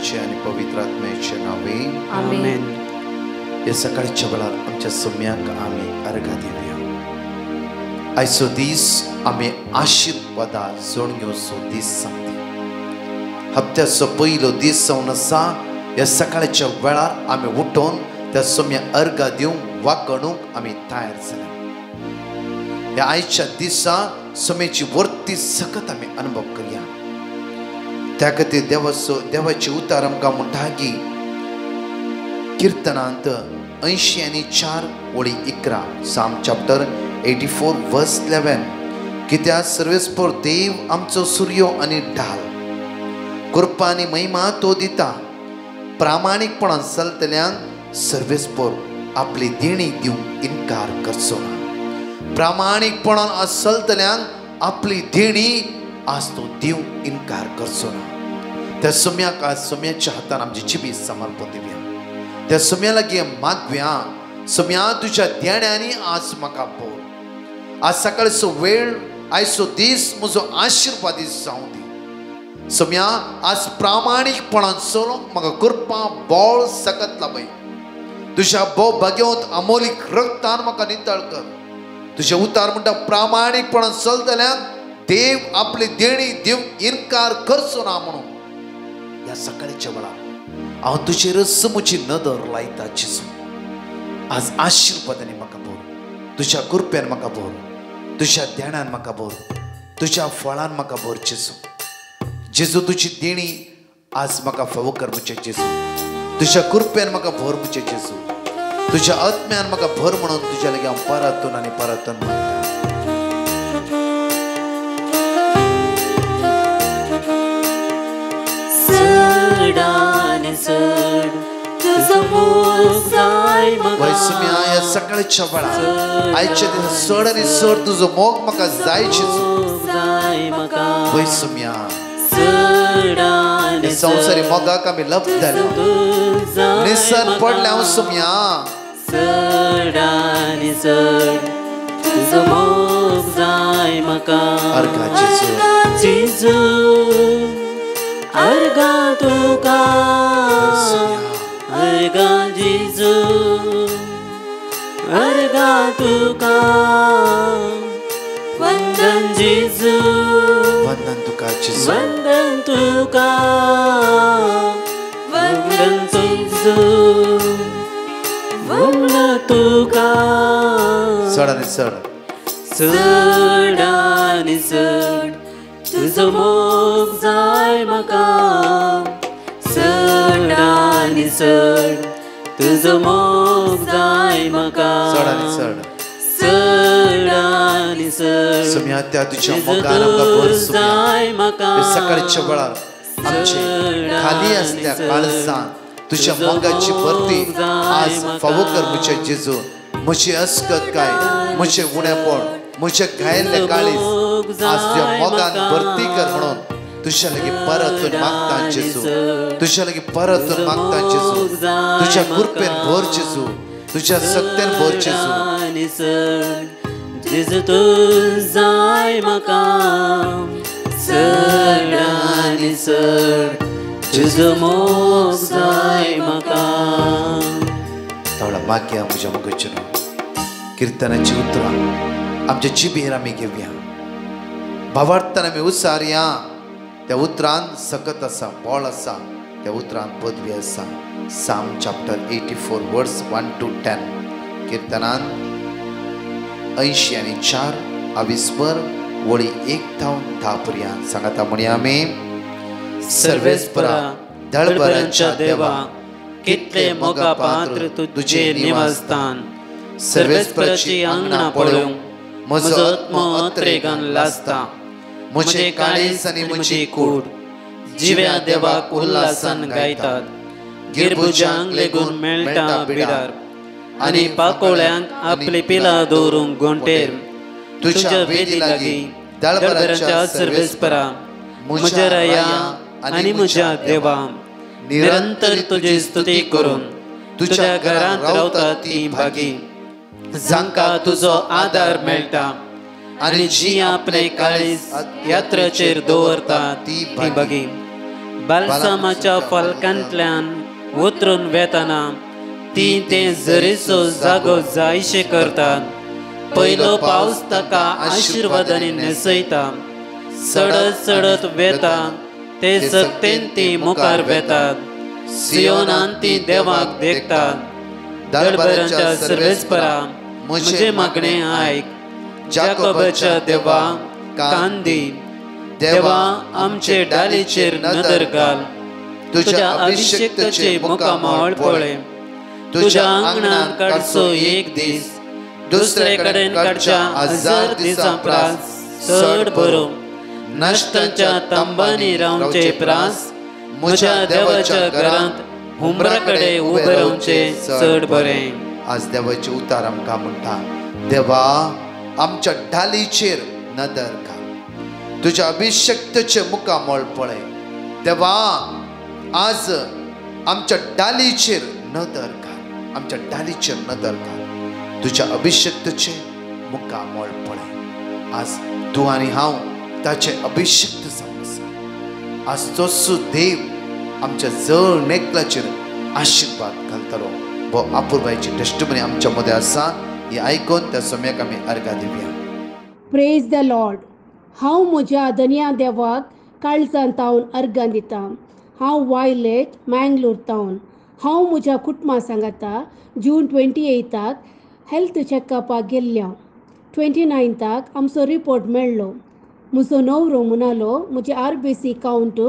पित्याचे आणि पवित्र आत्म्याचे नावे आमेन. या सकाळच्या वेळार आमच्या सम्याक आम्ही अर्घा दिवया. आयचो दीस आम्ही आशीर्वादा जोड घेवचो दीस सांगता. हप्त्याचो पयलो दीस जावन आसा. या सकाळच्या वेळार आम्ही उठून त्या सम्या अर्घा दिवंक वाकणूक आम्ही तयार जाला. या आयच्या दिसा सम्याची वर्ती सकत आम्ही अनुभव करूया. त्या खातीर देवाची उतार आमकां म्हणटा की कीर्तनांत 84:11 साम चॅप्टर 84 वर्स 11. कित्याक सर्वेस्पर देव आमचो सूर्यो आनी ढाल, कृपा आनी महिमा तो दिता. प्रामाणीकपणान चलतल्यांक सर्वेस्पर आपली देणी दिवंक इन्कार करचो ना. प्रामाणीकपणान चलतल्यांक आपली देणी आज तो दिवंक इन्कार करचो ना. त्या सम्याक आज सम्याच्या हातान आमची जिबी समर्पण दिवया. त्या सम्या लागीं मागव्या, सम्या तुज्या देण्यांनी आज म्हाका भर. आज सकाळचो वेळ, आयचो दीस म्हजो आशिर्वादीत जावं दी. सम्या आज प्रामाणीकपणान चलोवंक म्हाका कृपा बळ सकत लाभय. तुज्या भोव भाग्यवंत अमोलीक रक्तान म्हाका नितळ कर. तुजे उतार म्हणटा प्रामाणीकपणान चलतल्यांक देव आपली देणी दिवंक इन्कार करचो ना म्हणून. या सकाळच्या वेळार हांव तुजेर समुची नदर लायता जेजू. आज आशिर्वादांनी म्हाका भर. तुज्या कृपेन म्हाका भर. तुज्या ध्यानान म्हाका भर. तुज्या फळान म्हाका भर जेजू. जेजू तुजी देणी आज म्हाका फावो कर मुझे जेजू. तुज्या कृपेन म्हाका भर मुझे जेजू. तुज्या आत्म्यान म्हाका भर म्हणून तुज्या लागीं हांव परतून आनी परतून मागता. या सकाळच्या वेळार आयच्या दिसा चड आनी चड तुजो मोग म्हाका जाय जेजू. वैसम्या संवसारी मोगाक आमी लप जाल्या, निसन पडल्या हांव सम्या. अर्घा जेजू, अर्घा तुका, अर्घा जेजू, अर्घा तुका. वंदन जेजू, वंदन तुका जेजू, वंदन तुका, वंदन जेजू, वंदन तुका. चड आनी चड, चड आनी चड तुजो मोग जाय म्हाका. चड आनी चड तुजो मोग जाय म्हाका. चड आनी चड, चड आनी चड सम्या त्या तुज्या मोगान आमकां भर जाय म्हाका. सकाळच्या वेळार आमचे खाली असल्या काळजान तुज्या मोगाची भरती आज फावो कर मुझे जेजू. म्हजी अस्कत काय, म्हजे उणेपण, म्हजे घायल्ले काळीज आज तुज्या मोगान भरती कर म्हणून तुझ्या लागीं परतून मागता जेजू. तुझ्या लागीं परतून मागता जेजू. तुझ्या कृपेन भर जेजू. तुझ्या सत्यान भर जेजू. जेजू तू जाय म्हाका. चड आनी चड तुजो मोग जाय म्हाका. थोडा मागया म्हज्या मोगाचें नांव. कीर्तनाची उतरां आमच्या जिबेर आमी घेवया. भावार्थान आमी उसारया. त्या उतरान सकत आसा, बळ आसा. त्या उतरान पदवी आसा. साम चॅप्टर 84 वर्स 1 to 10. कीर्तनान 84 आविस्पर वळी 1 to 10 पर्यंत सांगाता म्हणया आमी. सर्वेस्परा दळबरांच्या देवा, कितले मोगा पात्र तुझे निवासस्थान. सर्वेस्पराची आंगणां पळोवंक म्हजो आत्मो अत्रेगान लाजता. म्हजे काळीज आनी म्हजी कूड जिव्या देवाक उल्हासान गायतात. गिरबुजांक लेगून मेळटा बिडार, आनी पाकोळ्यांक आपली पिलां दवरूंक घोंटेर. तुज्या वेदी लागीं दळबरांच्या सर्वेस्परा, म्हज्या राया आनी म्हज्या देवा, निरंतर तुजी स्तुती करून तुज्या घरांत रावतात ती भागी. जांकां तुजो आदार मेळटा आनी जी आपले काळीज यात्रेचेर दवरता ती भागी. बालसामाच्या फलकांतल्यान उतरून वेताना ती ते जरीचो जागो जायशे करतात. पयलो पावस ताका आशिर्वादांनी नेसयता. चडत चडत वेता ते सक्तेन ती मुखार वेतात. सियोनान ती देवाक देखतात. दळबऱ्यांच्या सर्वेस्परा म्हजे मागणे आयक. जाकोबाच्या देवा कान दी. देवा आमचे डालीचेर नदर घाल. तुझ्या अभिषेक्ताचे मुखामळ पळय. तुझ्या आंगणान काडचो एक दीस. दुसरे कडेन काडच्या 1000 दिसां प्रास चड बरो. नश्टांच्या तंबांनी रावचे प्रास. म्हज्या देवाच्या घरांत हुंबरा कडेन उबे रावचे चड बरें. आज देवाचे उतार आमकां म्हणटा, देवा आमच्या ढालीचेर नदर घाल. तुझ्या अभिषेक्ताचे मुखामळ पळय. देवा आज आमच्या डालीचेर नदर घाल. आमच्या डालीचेर नदर घाल. तुझ्या अभिषेक्ताचे मुखामळ पळय. आज तू आनी हांव ताचे अभिषेक्त जावन आसा. आज तोच देव आमच्या जळ नेकलाचेर आशिर्वाद घालतलो. वो अपूर्वाची टेस्टिमनी आमच्या मध्ये आसा. हे आयकून त्या सम्याक आमी अर्घा दिवया. Praise the Lord. हांव म्हज्या धन्या देवाक काळजान तावन अर्घां दिता. हांव वायलेट मँगलोर तावन. हांव म्हज्या कुटुंबा सांगाता जून 28 हेल्थ चॅकअपाक गेल्ल्या. 29 आमचो रिपोर्ट मेळ्ळो. म्हजो न्हवरो म्हणलो म्हजे RBC कावंट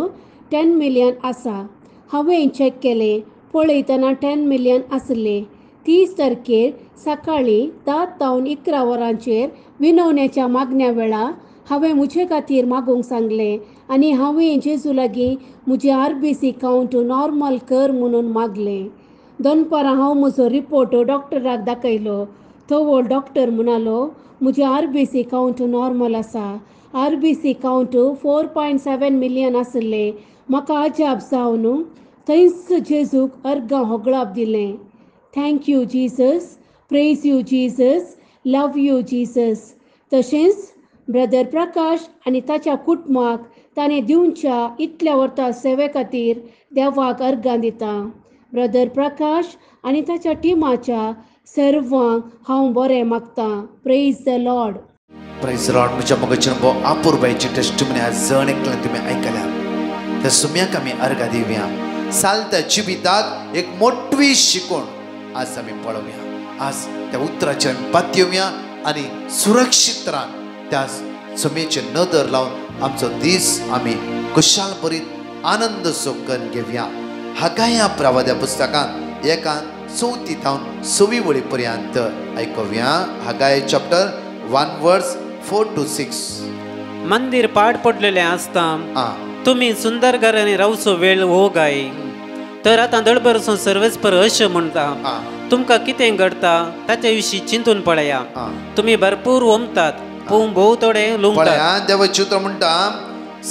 10 मिलियन आसा. हांवें चॅक केलें. पळयतना 10 मिलियन आसले. 30 तारखेर सकाळीं 10 तावन 11 वरांचेर विनवण्याच्या मागण्या वेळार हांवें म्हजे खातीर मागूंक सांगलें आनी हांवें जेजू लागीं म्हजे RBC कावंट नॉर्मल कर म्हणून मागलें. दनपारां हांव म्हजो रिपोर्ट डॉक्टराक दाखयलो. तो डॉक्टर म्हणलो म्हजे RBC कावंट नॉर्मल आसा. RBC कावंट 4.7 मिलियन आसले. म्हाका अजाप जावन थंयच जेजूक अर्घां होगळाप दिलें. Thank you Jesus. Praise you Jesus. Love you Jesus. तशेंच ब्रदर प्रकाश आनी ताच्या कुटुंबाक ताणें दिवच्या इतल्या वर्सां सेवे खातीर देवाक अर्घां दिता. ब्रदर प्रकाश आनी ताच्या टिमाच्या सर्वांक हांव बरें मागतां. Praise the Lord. Praise Lord. म्हज्या मोगाचेर वो अपूर्वाची टेस्टिमनी आज जण एकल्यान तुमी आयकल्या. त्या सम्याक आमी अर्घा दिवया. सालत्या जिविताक एक मोठवी शिकवण आज आमी पळोवया. आज त्या उतराचेर आमी पातयेवया आनी सुरक्षीत रावन त्या सम्याचे नदर लावन आमचो दीस आमी खुशाल बरीत आनंद सोकन घेवया. हगाया प्रवाद्या पुस्तकांत 1:34 वळी पर्यंत आयकूया. हगाय चॅप्टर 1:4-6. मंदिर पाड पडलेले आसता. तुम्ही सुंदर घरांनी रावचो वेळ हो गाय. तर आतां दळबरचो सर्वेस्पर अशें म्हणटा, तुमकां कितें घडटा ताचे विशीं चिंतून पळया. तुम्ही भरपूर ओमतात पूण भोव थोडे लुंगतात. देवाचे उतर म्हणटा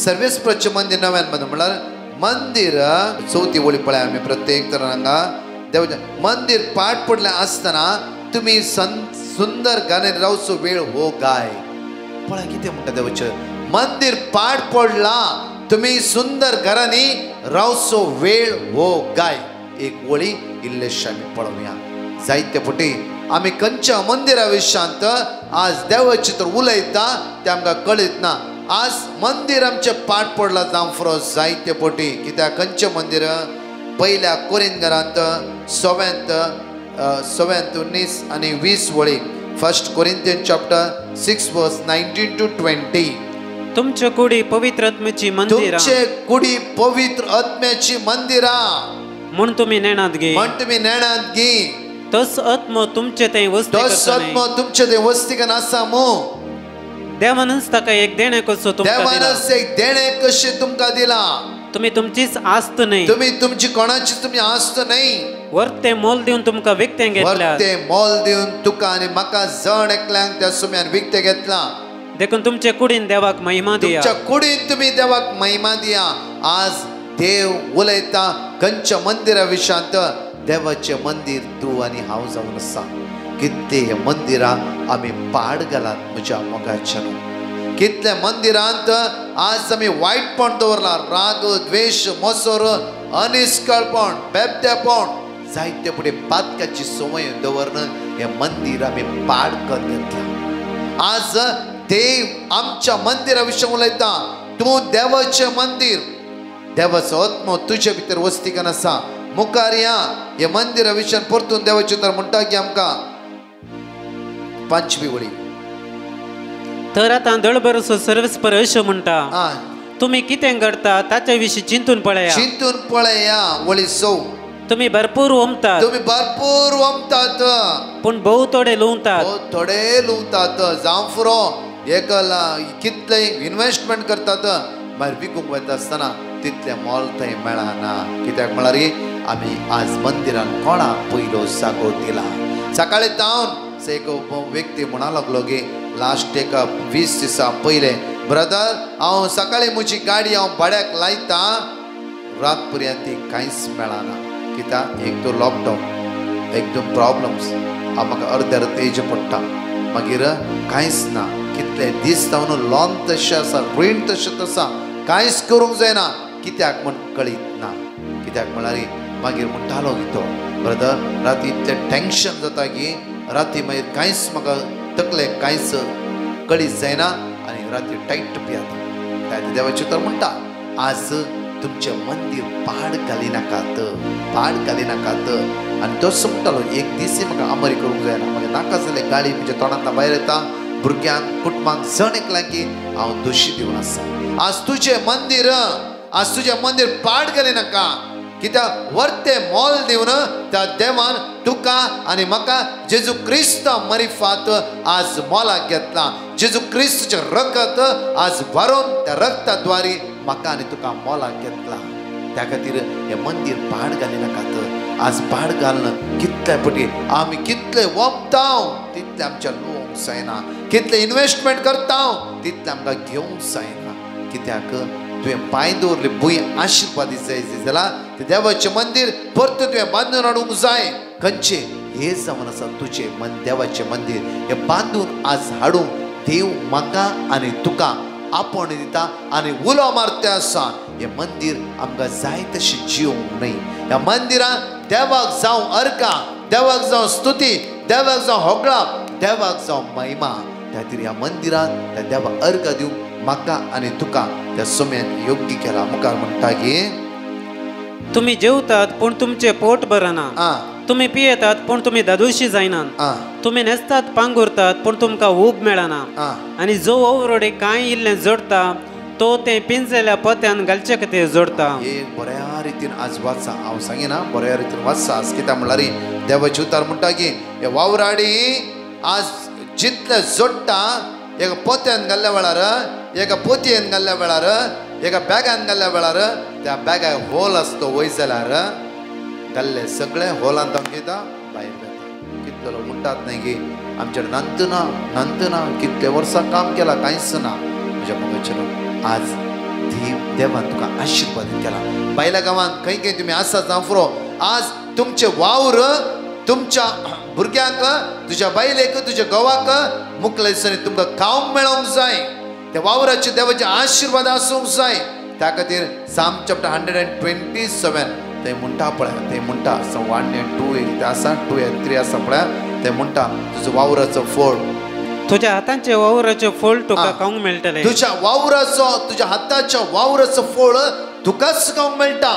सर्वेस्परचे मंदिर नव्यान म्हणल्यार मंदिर 4 वळी पळया. आमी प्रत्येक तरांगा देवाचे मंदिर पाड पडलें आसतना तुम्ही सुंदर घरांनी रावचो वेळ हो गाय. पळय कितें म्हणटा देवाचे. मंदिर पाड पडला तुम्ही सुंदर घरांनी रावचो वेळ हो गाय. एक वळी इल्लेशें आमी पळोवया. जायते फावटी आमी खंयच्या मंदिरा विशयांत आज देवाचे तर उलयता ते आमकां कळीत ना. आज मंदिर आमचें पाड पडलां जावं फुरो जायते फावटी. कित्याक खंयचें मंदिर पयल्या कोरिंथरांत 7:19 आनी 20 वळी. 1 Corinthians chapter 6:19-20. तुमचे कुडी पवित्र आत्म्याची मंदिरा. तुमचे कुडी पवित्र आत्म्याची मंदिरा म्हूण तुमी नेणात घे. म्हण तुमी नेणात घे. तोच आत्मो तुमचे थंय वस्ती करता. तोच आत्मो तुमचे थंय वस्तीक आसा मो. देवानच ताका एक देणे कसो तुमकां दिला. देवानच एक देणे कशें तुमकां दिला. तुम्ही तुमचीच आस्त नाही. तुम्ही तुमची कोणाची तुम्ही आस्त नाही. वर्ते मोल दिवन तुमकां विकतें घेतल्या. वर्ते मोल दिवन तुका आनी म्हाका जण एकल्यांक त्या सुम्यान विकतें घेतला. देखून तुमचे कुडीन देवाक महिमा दिया. तुमच्या कुडीन तुम्ही देवाक महिमा दिया. आज देव उलयता खंयच्या मंदिरा विशयांत. देवाचे मंदिर तूं आनी हांव जावन आसा. कितें हे मंदिरा आमी पाड घालात म्हज्या मोगाच्यान. कितले मंदिरांत आज आमी वायटपण दवरला, राग, द्वेष, मोसोर, अनिश्कळपण, बेबतेपण, जायते फुडें पातकाची संवय दवरन हे मंदिर आमी पाड कर घेतला. आज देव आमच्या मंदिरा विशीं उलयता. तूं देवाचें मंदिर, देवाचो आत्मो तुजे भितर वस्तिकन आसा. मुखार या हे मंदिरा विशीं परतून देवाचे उतर म्हणटा की आमकां 5वी वळी. तर आतां दळबरसो सर्वेस्पर अशें म्हणटा, तुमी कितें करता ताचे विशीं चिंतून पळया. चिंतून पळया. वळी 6. तुम्ही भरपूर ओमतात, तुम्ही भरपूर ओमतात, पूण भोव थोडे लुवतात. थोडे लुवतात. जावं फुरो एक कितले इन्वेस्टमेंट करतात, भायर विकूंक वयता आसतना तितले मोल थंय मेळना. कित्याक म्हळ्यार आमी आज मंदिरान कोणाक पयलो जागो दिला. सकाळी जावन एक व्यक्ती म्हणा लागलो गे लास्ट एक 20 दिसा पयले, ब्रदर हांव सकाळी म्हजी गाडी हांव भाड्याक लायता, रात पर्यंत ती कांयच मेळना. कित्याक एक तो लॉकडावन, एकदम प्रॉब्लम्स, म्हाका अर्द्या रात येवचें पडटा, मागीर कांयच ना. कितले दीस जावन लॉन तशें आसा, रीण तशेंच आसा, कांयच करूंक जायना. कित्याक म्हण कळीत ना. कित्याक म्हळ्यार मागीर म्हणटालो तो, ब्रदर राती इतलें टेन्शन जाता की राती मागीर कांयच म्हाका तकले कांयच कळीत जायना आनी राती टायट पियाता. देवाचे तर म्हणटा, आज तुमचें मंदीर पाड घाली नाकात, पाड घाली नाकात. आनी तोच म्हणटालो एक दीस म्हाका आमरी करूंक जायना, म्हाका नाका जाल्यार गाडी म्हज्या तोंडांतल्यान भायर येता, भुरग्यांक कुटुंबांक जण एकल्यां की हांव दोशी दिवन आसा. आज तुजें मंदीर, आज तुजें मंदीर पाड घाली नाका. कित्याक वर्ते मोल दिवन त्या देवान तुका आनी म्हाका जेजू क्रिस्त मरिफात आज मोलाक घेतला. जेजू क्रिस्तचें रगत आज भरून त्या रगताद्वारे म्हाका आनी तुका मोलाक घेतला. त्या खातीर हे मंदीर पाड घाली नाकात. आज पाड घालन कितले पटी आमी कितले वोमता तितले आमच्या लोक जायना, कितले इन्वेस्टमेंट करता तितले आमकां घेवंक जायना. कित्याक तुवें पांय दवरले भूंय आशिर्वादीत जाय जाल्यार ते देवाचें मंदीर परत तुवें बांदून हाडूंक जाय. खंयचें हे जावन आसा तुजें देवाचें मंदीर, हे बांदून आज हाडूंक देव म्हाका आनी तुका आपण दिता आनी उलो मारता आसा. हे मंदीर आमकां जाय तशें जिवंक न्हय. ह्या मंदिरांत देवाक जावं अर्घा, देवाक जावं स्तुती, देवाक जावं होगळा, देवाक जावं महिमा. त्या खातीर ह्या मंदिरांत त्या देवाक अर्घ दिवंक म्हाका आनी तुका त्या सोम्यान योग्य केला. मुखार म्हणटा की तुम्ही जेवतात पूण तुमचे पोट भरना, तुम्ही पियेतात पूण तुम्ही दादोशी जायनात, तुम्ही न्हेसतात पांगुरतात पूण तुमकां ऊब मेळना. आनी जो ओवरोडे कांय इल्लें जोडता तो ते पिंजलेल्या पोत्यान घालचे खातीर जोडता. हे बऱ्या रितीन आज वाचा, हांव सांगिना बऱ्या रितीन वाचा. आज कित्याक म्हळ्यार देवाचे उतार म्हणटा की हे वावराडी आज जितले जोडटा एका पोत्यान घाल्ल्या वेळार, एका पोतयेन घाल्ल्या वेळार, एका बॅगान घाल्ल्या वेळार त्या बॅगाक होल आसतो वयर जाल्यार घाल्ले सगळे होलांत घेता भायर येता. कितले लोक म्हणटात न्हय की आमचे नंतना कितले वर्सां काम केला कांयच ना. म्हज्या मगचे आज देवान तुका आशिर्वादीत केला. भायल्या गांवांत खंय खंय तुमी आसा जावं फुरो, आज तुमचे वावर तुमच्या भुरग्यांक, तुज्या बायलेक, तुज्या घोवाक मुखल्या दिसांनी तुमकां खावंक मेळोंक जाय. त्या वावराचे देवाचे आशिर्वाद आसूंक जाय. त्या खातीर साम चॅप्टर 127 ते म्हणटा पळय, ते म्हणटा 1 and 2 ते आसा, 2 and 3 आसा पळय, ते म्हणटा तुजो वावराचो फळ, तुज्या हातांचे वावराचे फळ तुका खावंक मेळटले. तुज्या वावराचो, तुज्या हाताच्या वावराचो फळ तुकाच खावंक मेळटा.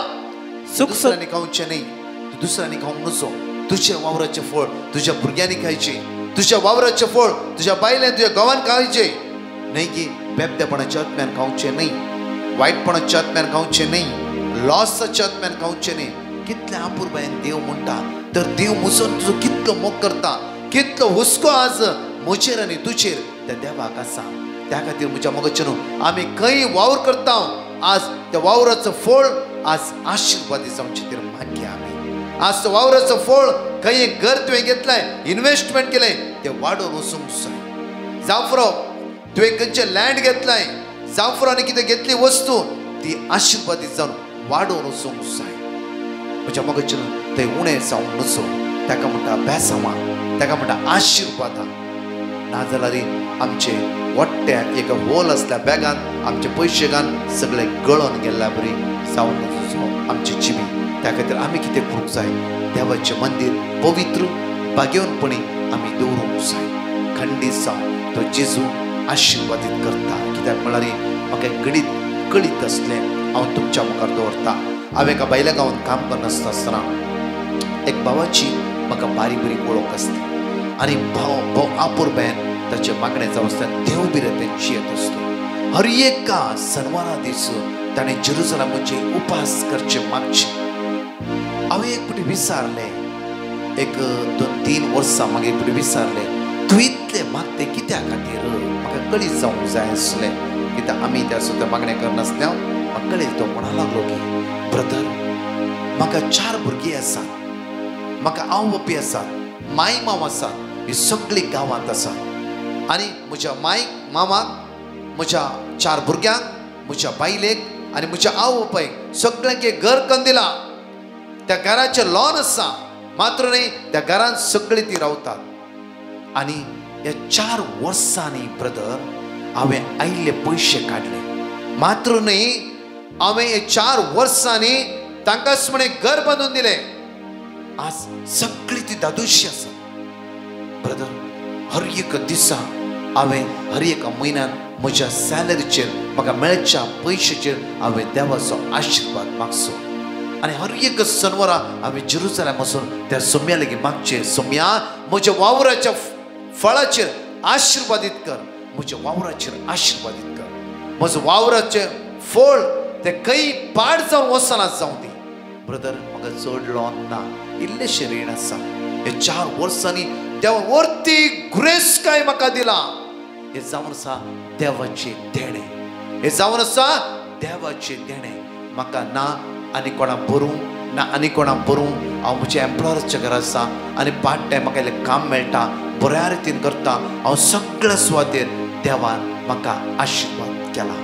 दुसऱ्यांनी खावचें न्हय, दुसऱ्यांनी खावंक नजो. तुझे वावराचे फळ तुझ्या भुरग्यांनी खायचे, तुझ्या वावराचे फळ तुझ्या बायलेन तुझ्या गांवांत खायचे न्हय की बेबतेपणाच्या आत्म्यान खावचे न्हय, वायटपणाच्या आत्म्यान खावचे न्हय, लॉसाच्या आत्म्यान खावचे न्हय. कितले आपुरबायेन देव म्हणटा, तर देव मुजोन तुजो कितलो मोग करता, कितलो हुस्को आज म्हजेर आनी तुजेर त्या देवाक आसा. त्या खातीर म्हज्या मोगाचे न्हू आमी खंय वावर करता आज त्या वावराचो फळ आज आशिर्वादी जावचे खातीर मागया. आमी आज तो वावराचो फळ खंय एक घर तुवें घेतलाय, इन्वेस्टमेंट केलें, तें वाडोवन वचूंक जाय. जावं फुरो तुवें खंयचें लँड घेतलाय, जावं फुरो आनी कितें घेतली वस्तू ती आशिर्वादीत जावन वाडोवन वचूंक जाय. म्हज्या मोगाचे थंय उणें जावंक नजो. ताका म्हणटा बेसांवां, ताका म्हणटा आशिर्वादां. नाजाल्यार आमचे वट्ट्या एक होल असल्या बॅगान आमचे पयशे घान सगळे गळोन गेल्ल्या बरी जावन आमची जिबी. त्या खातीर आमी कितें करूंक जाय, देवाचें मंदिर पवित्र बागेवनपणी आमी दवरूंक जाय. खंडीत जावन तो जेजू आशिर्वादीत करता. कित्याक म्हळ्यार म्हाका घडीत कळीत असलें हांव तुमच्या मुखार दवरता. हांवें एका भायल्या गांवांत काम करनासतना एक भावाची म्हाका बारीक बारीक वळख आसली आनी भाव आपूर बॅन ताचे मागणे जावन आसतना देव बी तेंची येत आसतो. हर एका सणवारा दीस ताणें जेरुसलेमाचे उपास करचे मागचे. हांवें एक फावटी विचारलें, एक 2-3 वर्सां मागीर फावटी विचारलें, तूं इतलें मागतें कित्या खातीर? म्हाका कळीत जावंक जाय आसलें. कित्याक आमी त्या सुद्दां मागणें करनासल्या म्हाका कळीत तो म्हणूंक लागलो की ब्रदर, म्हाका 4 भुरगीं आसात, म्हाका आवय बापूय आसात, माय माव आसात, ही सगळीं गांवांत आसात. आनी म्हज्या मायक मामाक, म्हज्या 4 भुरग्यांक, म्हज्या बायलेक आनी म्हज्या आवय बापायक सगळ्यांक एक घर करून दिला. त्या घराचें लॉन आसा, मात्र न्ही त्या घरांत सगळीं ती रावतात. आनी ह्या 4 वर्सांनी ब्रदर हांवें आयिल्ले पयशे काडले, मात्र न्ही हांवें हे 4 वर्सांनी तांकांच म्हणे घर बांदून दिले. आज सगळीं ती दादोशी आसा ब्रदर. हर एक दिसा हांवें हर एका म्हयन्यान म्हज्या सॅलरीचेर म्हाका मेळच्या पयशाचेर हांवें देवाचो आशिर्वाद मागचो. आनी हर एक सनवरा हांवें जेरुसलेम वचून त्या सोम्या लेगीत मागचे, सोम्या म्हज्या वावराच्या फळाचेर आशिर्वादीत कर, म्हज्या वावराचेर आशिर्वादीत कर. म्हजो वावराचें फळ ते खंय पाड जावन वचना जावं दी. ब्रदर म्हाका चड लॉन ना, इल्लेशें रीण आसा. हे 4 वर्सांनी देवा वर्ती ग्रेस्काय म्हाका दिला. हे जावन आसा देवाचे देणे, हे जावन आसा देवाचे देणे. म्हाका ना आनी कोणाक भरूंक ना आनी कोणाक भरूंक. हांव म्हज्या एम्प्लॉयर्सच्या घरा आसा आनी पार्ट टायम म्हाका इल्लें काम मेळटा, बऱ्या रितीन करता. हांव सगळ्या सुवातेर देवान म्हाका आशिर्वाद केला.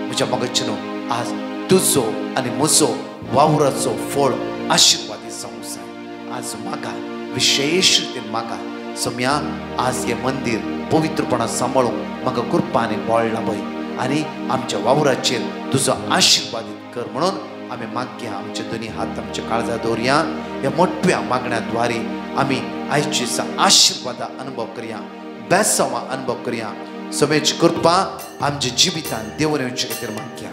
म्हज्या मोगाचेनो आज तुजो आनी म्हजो वावराचो फळ आशिर्वादीत जावंक जाय. आज म्हाका विशेष रितीन म्हाका सोम्या आज हे मंदिर पवित्रपणान सांबाळूंक म्हाका कृपा आनी बळ लाभय आनी आमच्या वावराचेर तुजो आशिर्वादीत कर म्हणून आमी मागया. आमचे दोनी हात आमच्या काळजार दवरया. ह्या मोठ्या मागण्याद्वारे आमी आयच्या दिसा आशिर्वादा अनुभव करया, बेसांवा अनुभव करया. समेची कृपा आमच्या जिवितान देवून येवचे खातीर मागया.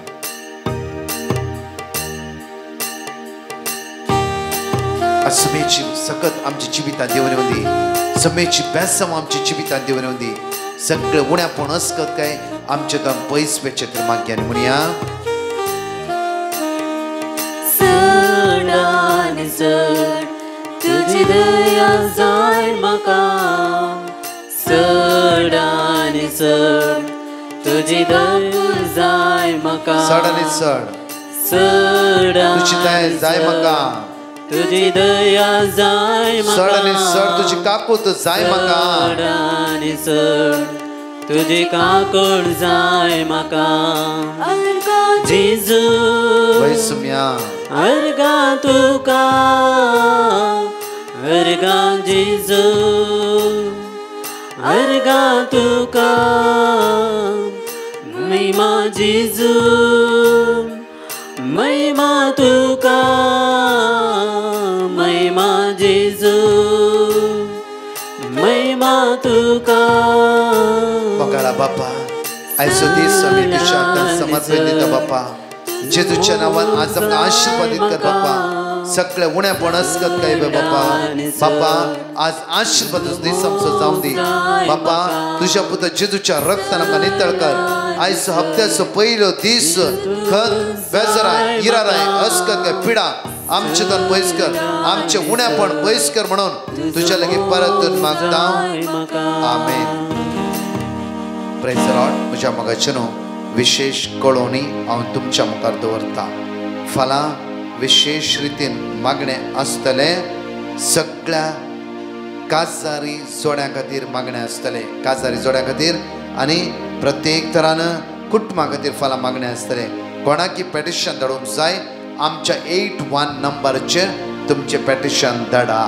समेची सकत आमच्या जिवितान देवून येवं दी. समेची बेसांवा आमच्या जिवितान देवून येवं दी. सगळे उण्यापण असकत काय आमचे तन पयस वेचे खातीर मागया. आनी म्हणया तुझी दया जाय म्हाका, चड आनी चड तुझी दया जाय म्हाका, चड आनी चड तुझी दया जाय म्हाका, तुझी दया जाय म्हाका, चड आनी चड तुझी काकूट जाय म्हाका, चड आनी चड तुझी काकूट जाय म्हाका. जेजू वैसम्या अर्गा तुका, अर्गा जेजू, अर्गा तुका, महिमा जेजू, महिमा तुका, महिमा जेजू, महिमा तुका. बघाला बापा, आयचो दीस आमी तुज्या हातांत समर्पण दिता बापा. जेजूच्या नांवान आज आमकां आशिर्वादीत कर बापा. सगळे उणेपण असकत काय बापा. बापा आज आशिर्वादाचो दीस आमचो जावं दी बापा. तुज्या पुत्र जेजूच्या रक्तान आमकां नितळ कर. आयचो हप्त्याचो पयलो दीस खत बेजाराय इराराय असकत काय पिडा आमचे तन पयस कर, आमचे उणेपण पयस कर म्हणून तुज्या लागीं परतून मागता. आमेन. Praise the Lord. म्हज्या मोगाचेनो विशेष कळोवणी हांव तुमच्या मुखार दवरता. फाल्यां विशेष रितीन मागणे आसतले. सगळ्या काजारी जोड्यां खातीर मागणे आसतले, काजारी जोड्यां खातीर आनी प्रत्येक तरान कुटुंबा खातीर फाल्यां मागणे आसतले. कोणाकी पेटिशन धाडूंक जाय आमच्या 81 नंबराचेर तुमचे पेटिशन धाडा.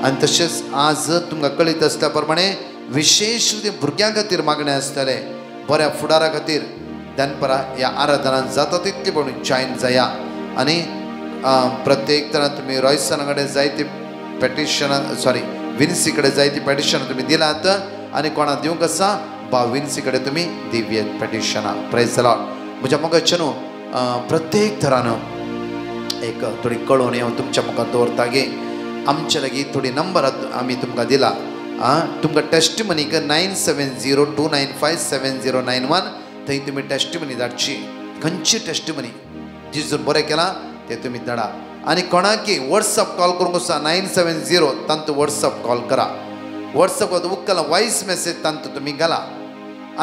आनी तशेंच आज तुमकां कळीत आसल्या प्रमाणे विशेष रितीन भुरग्यां खातीर मागणें आसतले बऱ्या फुडारा खातीर दनपरा ह्या आराधनांत जाता तितले पण जॉयन जाया आनी प्रत्येक तरां तुमी रॉयसना कडेन जायती पेटिशनां विन्सी कडेन जायती पेटिशनां तुमी दिलात आनी कोणाक दिवंक आसा विन्सी कडेन तुमी दिव्य पेटिशनां प्रेज द लॉर्ड म्हज्या मोगाच्या न्हू प्रत्येक तरान एक थोडी कळोवन हांव तुमच्या मुखार दवरता गे आमचे लागीं थोडी नंबर आमी तुमकां दिला तुमकां टेस्टिमनीक 9702957091 थंय तुमी टेस्टिमनी धाडची खंयची टेस्टिमनी जिजून बरें केलां तें तुमी धाडा आनी कोणाकी वॉट्सअप कॉल करूंक आसा 970 तांत वॉट्सअप कॉल करा वॉट्सअप उक्कला वॉयस मेसेज तांत तुमी घाला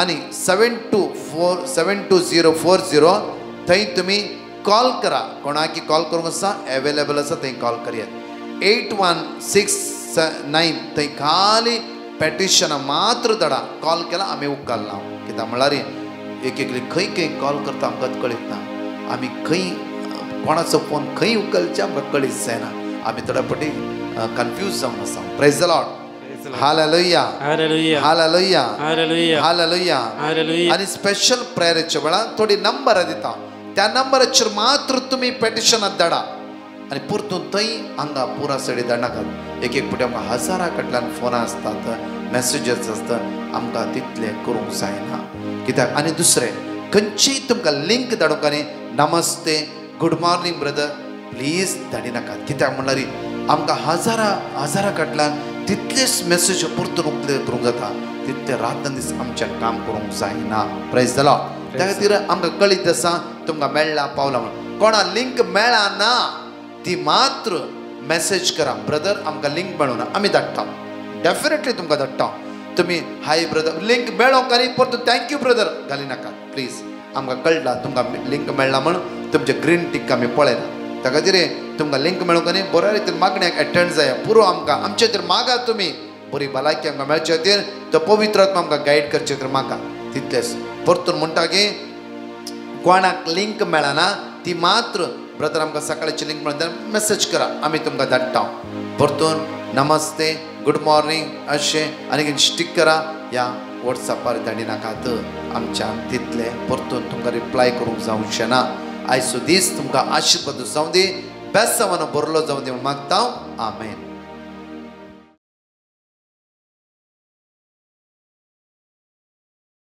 आनी 724040 थंय तुमी कॉल करा कोणाकी कॉल करूंक आसा अवेलेबल आसा थंय कॉल करयात 8169 थंय खाली पेटिशनां मात्र धाडा कॉल केला आमी उक्कलना कित्याक म्हळ्यार एक खंय खंय कॉल करता आमकां कळीत ना आमी खंय कोणाचो फोन खंय उखलचे आमकां कळीत जायना आमी थोड्या फावटी कन्फ्यूज जावन आसा praise the Lord hallelujah hallelujah hallelujah hallelujah hallelujah hallelujah आनी स्पेशल प्रेयरीच्या वेळार थोडी नंबर दिता त्या नंबराचेर मात्र तुमी पेटिशनां धाडा आनी परतून थंय हांगा पुरा सडी धाडनाकात एक फावटी आमकां हजारा कडल्यान फोनां आसतात मेसेजीस आसतात आमकां तितले करूंक जायना कित्याक आनी दुसरें खंयचीय तुमकां लिंक धाडूंक आनी नमस्ते गुड मॉर्निंग ब्रदर प्लीज धाडी नाकात कित्याक म्हणल्यार आमकां हजारा कडल्यान तितलेच मेसेज परतून उकले करूंक जाता तितले रात दीस आमचें काम करूंक जायना प्रेज द लॉर्ड त्या खातीर आमकां कळीत आसा तुमकां मेळ्ळा पावला म्हणून कोणा लिंक मेळ्ळा ना ती मात्र मेसेज करा ब्रदर आमकां लिंक मेळूना आमी धाडटा डेफिनेटली तुमकां धाडटा तुमी हाय ब्रदर लिंक मेळोंक आनी परतून थँक्यू ब्रदर घाली नाकात प्लीज आमकां कळटा तुमकां लिंक मेळ्ळा म्हणून तुमचे ग्रीन टीक आमी पळयला त्या खातीर तुमकां लिंक मेळोंक आनी बऱ्या रितीन मागण्याक एटेंड जाया पुरो आमकां आमचे खातीर मागा तुमी बरी भलायकी आमकां मेळचे खातीर तो पवित्र आत्मा आमकां गायड करचे खातीर मागा तितलेंच परतून म्हणटा की कोणाक लिंक मेळना ती मात्र ब्रदर आमकां सकाळची लिंक मेळटा मेसेज करा आमी तुमकां धाडटा परतून नमस्ते गुड मॉर्निंग अशें आनी स्टिक करा ह्या वॉट्सॅपार धाडी नाकात आमच्यान तितले परतून तुमकां रिप्लाय करूंक जावचें ना आयचो दीस तुमकां आशिर्वाद जावं दी बेस्ट जावन बरलो जावं दी म्हूण मागता आमेन.